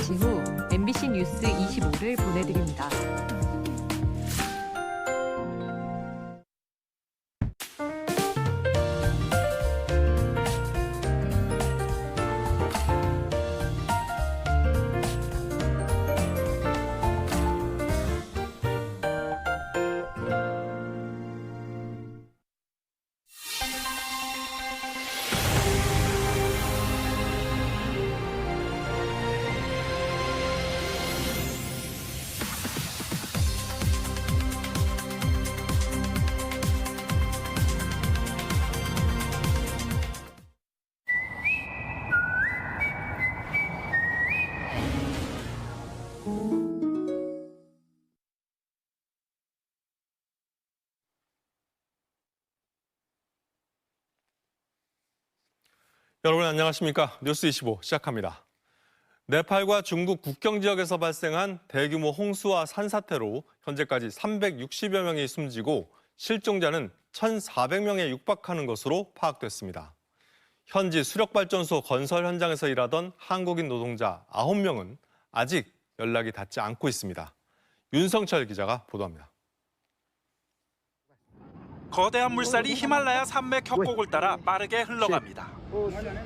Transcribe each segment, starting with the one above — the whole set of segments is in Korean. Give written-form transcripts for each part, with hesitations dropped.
잠시 후 MBC 뉴스 25를 보내드립니다. 여러분 안녕하십니까? 뉴스 25 시작합니다. 네팔과 중국 국경 지역에서 발생한 대규모 홍수와 산사태로 현재까지 360여 명이 숨지고 실종자는 1,400명에 육박하는 것으로 파악됐습니다. 현지 수력발전소 건설 현장에서 일하던 한국인 노동자 9명은 아직 연락이 닿지 않고 있습니다. 윤성철 기자가 보도합니다. 거대한 물살이 히말라야 산맥 협곡을 따라 빠르게 흘러갑니다.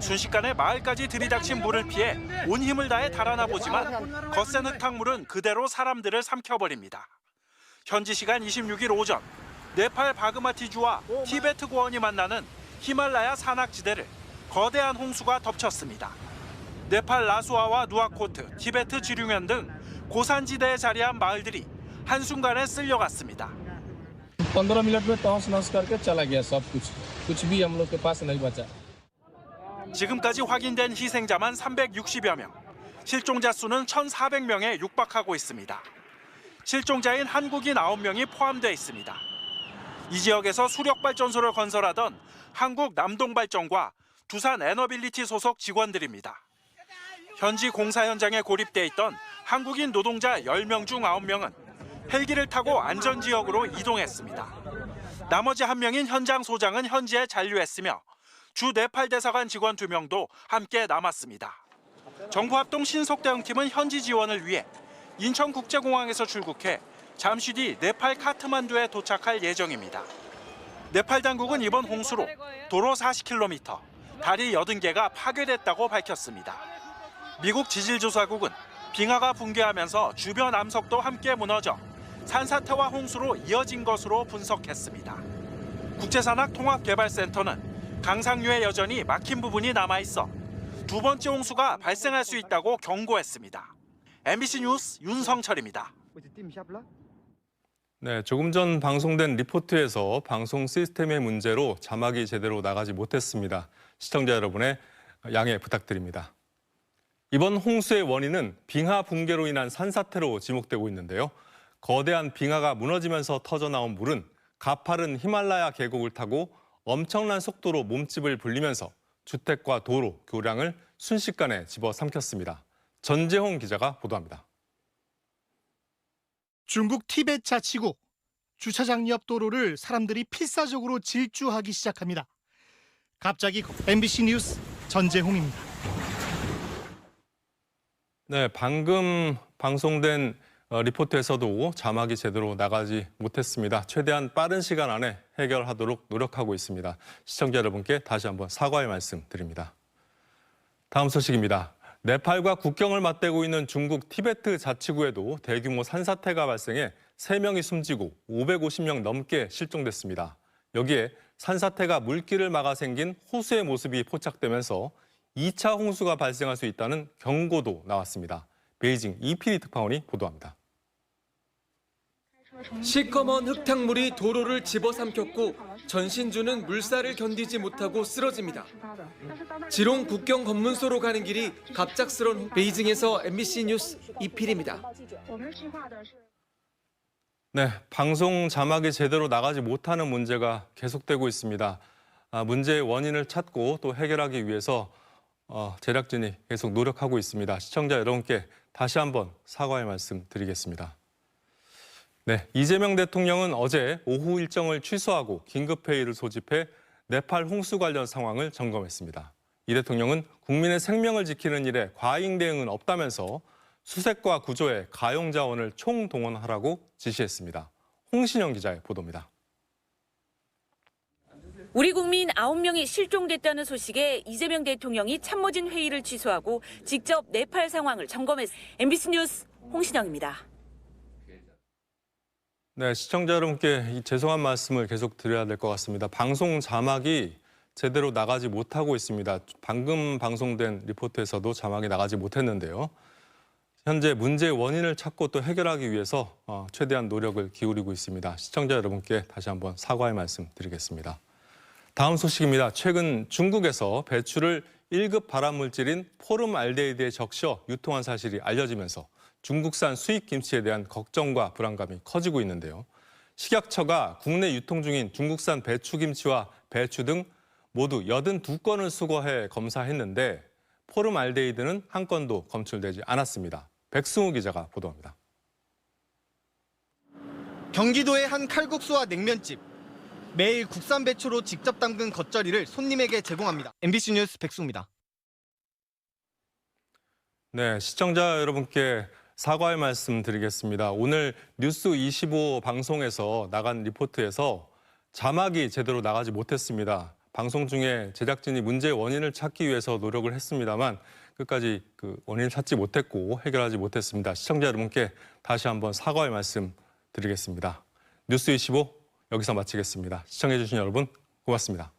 순식간에 마을까지 들이닥친 물을 피해 온 힘을 다해 달아나 보지만 거센 흙탕물은 그대로 사람들을 삼켜버립니다. 현지 시간 26일 오전 네팔 바그마티주와 티베트 고원이 만나는 히말라야 산악지대를 거대한 홍수가 덮쳤습니다. 네팔 라수아와 누아코트, 티베트 지룡현 등 고산지대에 자리한 마을들이 한순간에 쓸려갔습니다. 15 मिनट में तहस नहस करके चला गया सब कुछ भी हम लोग के पास नहीं बचा. 지금까지 확인된 희생자만 360여 명, 실종자 수는 1,400명에 육박하고 있습니다. 실종자인 한국인 9명이 포함되어 있습니다. 이 지역에서 수력발전소를 건설하던 한국 남동발전과 두산 에너빌리티 소속 직원들입니다. 현지 공사 현장에 고립돼 있던 한국인 노동자 10명 중 9명은 헬기를 타고 안전지역으로 이동했습니다. 나머지 1명인 현장 소장은 현지에 잔류했으며 주 네팔 대사관 직원 2명도 함께 남았습니다. 정부합동 신속대응팀은 현지 지원을 위해 인천국제공항에서 출국해 잠시 뒤 네팔 카트만두에 도착할 예정입니다. 네팔 당국은 이번 홍수로 도로 40km, 다리 80개가 파괴됐다고 밝혔습니다. 미국 지질조사국은 빙하가 붕괴하면서 주변 암석도 함께 무너져 산사태와 홍수로 이어진 것으로 분석했습니다. 국제산악통합개발센터는 강상류에 여전히 막힌 부분이 남아있어 두 번째 홍수가 발생할 수 있다고 경고했습니다. MBC 뉴스 윤성철입니다. 네, 조금 전 방송된 리포트에서 방송 시스템의 문제로 자막이 제대로 나가지 못했습니다. 시청자 여러분의 양해 부탁드립니다. 이번 홍수의 원인은 빙하 붕괴로 인한 산사태로 지목되고 있는데요. 거대한 빙하가 무너지면서 터져나온 물은 가파른 히말라야 계곡을 타고 엄청난 속도로 몸집을 불리면서 주택과 도로, 교량을 순식간에 집어삼켰습니다. 전재홍 기자가 보도합니다. 중국 티베트 자치구 주차장 옆 도로를 사람들이 필사적으로 질주하기 시작합니다. 갑자기 MBC 뉴스 전재홍입니다. 네, 방금 방송된 리포트에서도 자막이 제대로 나가지 못했습니다. 최대한 빠른 시간 안에 해결하도록 노력하고 있습니다. 시청자 여러분께 다시 한번 사과의 말씀 드립니다. 다음 소식입니다. 네팔과 국경을 맞대고 있는 중국 티베트 자치구에도 대규모 산사태가 발생해 3명이 숨지고 550명 넘게 실종됐습니다. 여기에 산사태가 물길을 막아 생긴 호수의 모습이 포착되면서 2차 홍수가 발생할 수 있다는 경고도 나왔습니다. 베이징 이필희 특파원이 보도합니다. 시커먼 흙탕물이 도로를 집어삼켰고 전신주는 물살을 견디지 못하고 쓰러집니다. 지롱 국경 검문소로 가는 길이 갑작스런 베이징에서 MBC 뉴스 이필입니다. 네, 방송 자막이 제대로 나가지 못하는 문제가 계속되고 있습니다. 문제의 원인을 찾고 또 해결하기 위해서 제작진이 계속 노력하고 있습니다. 시청자 여러분께 다시 한번 사과의 말씀 드리겠습니다. 네, 이재명 대통령은 어제 오후 일정을 취소하고 긴급회의를 소집해 네팔 홍수 관련 상황을 점검했습니다. 이 대통령은 국민의 생명을 지키는 일에 과잉 대응은 없다면서 수색과 구조에 가용 자원을 총동원하라고 지시했습니다. 홍신영 기자의 보도입니다. 우리 국민 9명이 실종됐다는 소식에 이재명 대통령이 참모진 회의를 취소하고 직접 네팔 상황을 점검했습니다. MBC 뉴스 홍신영입니다. 네, 시청자 여러분께 이 죄송한 말씀을 계속 드려야 될 것 같습니다. 방송 자막이 제대로 나가지 못하고 있습니다. 방금 방송된 리포트에서도 자막이 나가지 못했는데요. 현재 문제의 원인을 찾고 또 해결하기 위해서 최대한 노력을 기울이고 있습니다. 시청자 여러분께 다시 한번 사과의 말씀 드리겠습니다. 다음 소식입니다. 최근 중국에서 배추를 1급 발암물질인 포름알데히드에 적셔 유통한 사실이 알려지면서 중국산 수입 김치에 대한 걱정과 불안감이 커지고 있는데요. 식약처가 국내 유통 중인 중국산 배추김치와 배추 등 모두 82건을 수거해 검사했는데 포름알데히드는 한 건도 검출되지 않았습니다. 백승우 기자가 보도합니다. 경기도의 한 칼국수와 냉면집. 매일 국산 배추로 직접 담근 겉절이를 손님에게 제공합니다. MBC 뉴스 백승우입니다. 네, 시청자 여러분께 사과의 말씀 드리겠습니다. 오늘 뉴스25 방송에서 나간 리포트에서 자막이 제대로 나가지 못했습니다. 방송 중에 제작진이 문제의 원인을 찾기 위해서 노력을 했습니다만 끝까지 그 원인을 찾지 못했고 해결하지 못했습니다. 시청자 여러분께 다시 한번 사과의 말씀 드리겠습니다. 뉴스25 여기서 마치겠습니다. 시청해 주신 여러분 고맙습니다.